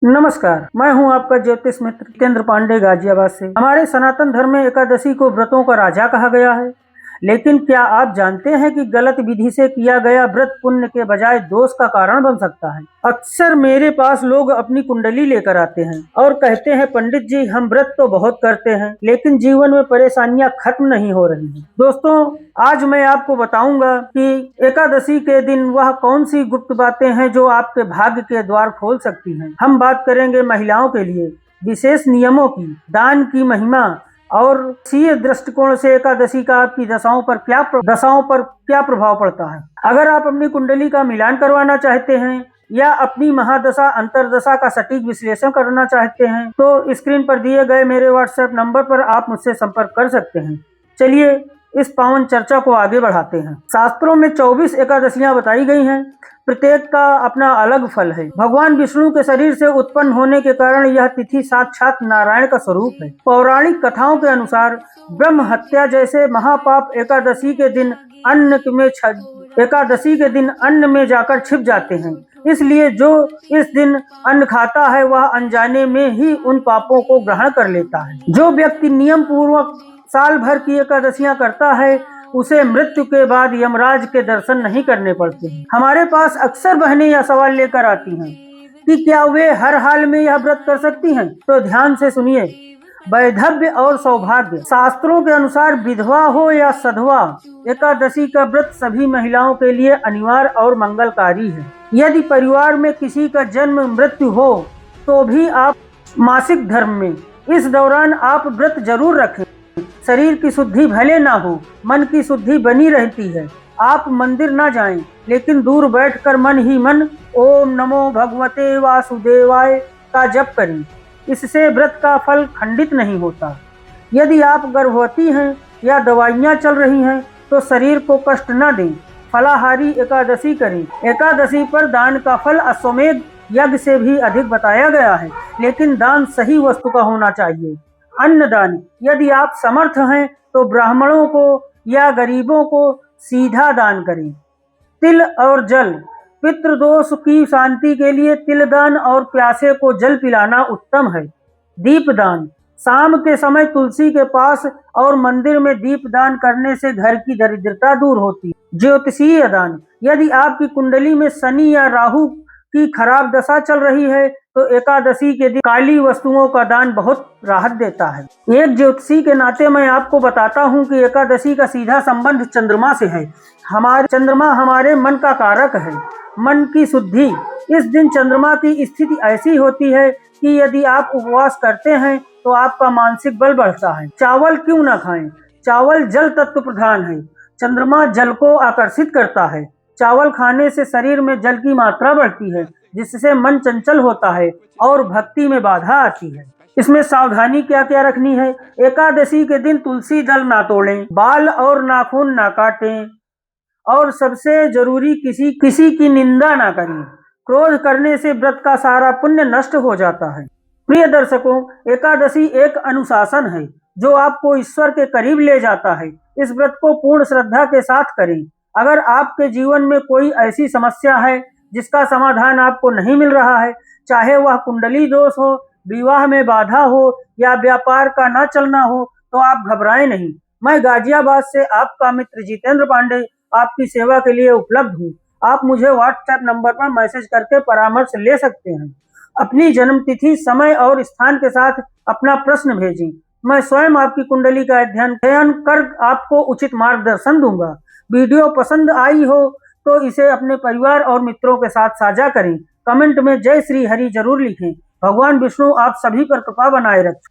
नमस्कार, मैं हूं आपका ज्योतिष मित्र जितेंद्र पांडे गाजियाबाद से। हमारे सनातन धर्म में एकादशी को व्रतों का राजा कहा गया है। लेकिन क्या आप जानते हैं कि गलत विधि से किया गया व्रत पुण्य के बजाय दोष का कारण बन सकता है। अक्सर मेरे पास लोग अपनी कुंडली लेकर आते हैं और कहते हैं पंडित जी हम व्रत तो बहुत करते हैं लेकिन जीवन में परेशानियां खत्म नहीं हो रही हैं। दोस्तों, आज मैं आपको बताऊंगा कि एकादशी के दिन वह कौन सी गुप्त बातें हैं जो आपके भाग्य के द्वार खोल सकती हैं। हम बात करेंगे महिलाओं के लिए विशेष नियमों की, दान की महिमा और सीय दृष्टिकोण से एकादशी का आपकी दशाओं पर क्या प्रभाव पड़ता है। अगर आप अपनी कुंडली का मिलान करवाना चाहते हैं या अपनी महादशा अंतरदशा का सटीक विश्लेषण करना चाहते हैं तो स्क्रीन पर दिए गए मेरे व्हाट्सएप नंबर पर आप मुझसे संपर्क कर सकते हैं। चलिए इस पावन चर्चा को आगे बढ़ाते हैं। शास्त्रों में 24 एकादशियां बताई गई हैं। प्रत्येक का अपना अलग फल है। भगवान विष्णु के शरीर से उत्पन्न होने के कारण यह तिथि साक्षात नारायण का स्वरूप है। पौराणिक कथाओं के अनुसार ब्रह्म हत्या जैसे महापाप एकादशी के दिन अन्न में जाकर छिप जाते हैं। इसलिए जो इस दिन अन्न खाता है वह अनजाने में ही उन पापों को ग्रहण कर लेता है। जो व्यक्ति नियम पूर्वक साल भर की एकादशियां करता है उसे मृत्यु के बाद यमराज के दर्शन नहीं करने पड़ते हैं। हमारे पास अक्सर बहनें यह सवाल लेकर आती हैं कि क्या वे हर हाल में यह व्रत कर सकती हैं। तो ध्यान से सुनिए। वैधव्य और सौभाग्य। शास्त्रों के अनुसार विधवा हो या सधवा, एकादशी का व्रत सभी महिलाओं के लिए अनिवार्य और मंगलकारी है। यदि परिवार में किसी का जन्म मृत्यु हो तो भी आप मासिक धर्म में इस दौरान आप व्रत जरूर रखें। शरीर की शुद्धि भले ना हो, मन की शुद्धि बनी रहती है। आप मंदिर ना जाएं, लेकिन दूर बैठकर मन ही मन ओम नमो भगवते वासुदेवाय का जप करें। इससे व्रत का फल खंडित नहीं होता। यदि आप गर्भवती हैं या दवाइयाँ चल रही हैं तो शरीर को कष्ट न दें। फलाहारी एकादशी करें। एकादशी पर दान का फल अश्वमेध यज्ञ से भी अधिक बताया गया है, लेकिन दान सही वस्तु का होना चाहिए। अन्नदान। यदि आप समर्थ हैं तो ब्राह्मणों को या गरीबों को सीधा दान करें। तिल और जल। पितृदोष की शांति के लिए तिलदान और प्यासे को जल पिलाना उत्तम है। दीपदान। शाम के समय तुलसी के पास और मंदिर में दीपदान करने से घर की दरिद्रता दूर होती है। ज्योतिषीय दान। यदि आपकी कुंडली में शनि या राहु की खराब दशा चल रही है तो एकादशी के दिन काली वस्तुओं का दान बहुत राहत देता है। एक ज्योतिषी के नाते मैं आपको बताता हूँ कि एकादशी का सीधा संबंध चंद्रमा से है। चंद्रमा हमारे मन का कारक है। मन की शुद्धि। इस दिन चंद्रमा की स्थिति ऐसी होती है कि यदि आप उपवास करते हैं तो आपका मानसिक बल बढ़ता है। चावल क्यों न खाएं? चावल जल तत्व प्रधान है। चंद्रमा जल को आकर्षित करता है। चावल खाने से शरीर में जल की मात्रा बढ़ती है, जिससे मन चंचल होता है और भक्ति में बाधा आती है। इसमें सावधानी क्या क्या रखनी है। एकादशी के दिन तुलसी दल ना तोड़ें, बाल और नाखून ना काटें और सबसे जरूरी किसी की निंदा ना करें। क्रोध करने से व्रत का सारा पुण्य नष्ट हो जाता है। प्रिय दर्शकों, एकादशी एक अनुशासन है जो आपको ईश्वर के करीब ले जाता है। इस व्रत को पूर्ण श्रद्धा के साथ करें। अगर आपके जीवन में कोई ऐसी समस्या है जिसका समाधान आपको नहीं मिल रहा है, चाहे वह कुंडली दोष हो, विवाह में बाधा हो या व्यापार का न चलना हो, तो आप घबराएं नहीं। मैं गाजियाबाद से आपका मित्र जितेंद्र पांडे आपकी सेवा के लिए उपलब्ध हूँ। आप मुझे व्हाट्सएप नंबर पर मैसेज करके परामर्श ले सकते हैं। अपनी जन्म तिथि, समय और स्थान के साथ अपना प्रश्न भेजें। मैं स्वयं आपकी कुंडली का अध्ययन कर आपको उचित मार्गदर्शन दूंगा। वीडियो पसंद आई हो तो इसे अपने परिवार और मित्रों के साथ साझा करें। कमेंट में जय श्री हरि जरूर लिखें। भगवान विष्णु आप सभी पर कृपा बनाए रखें।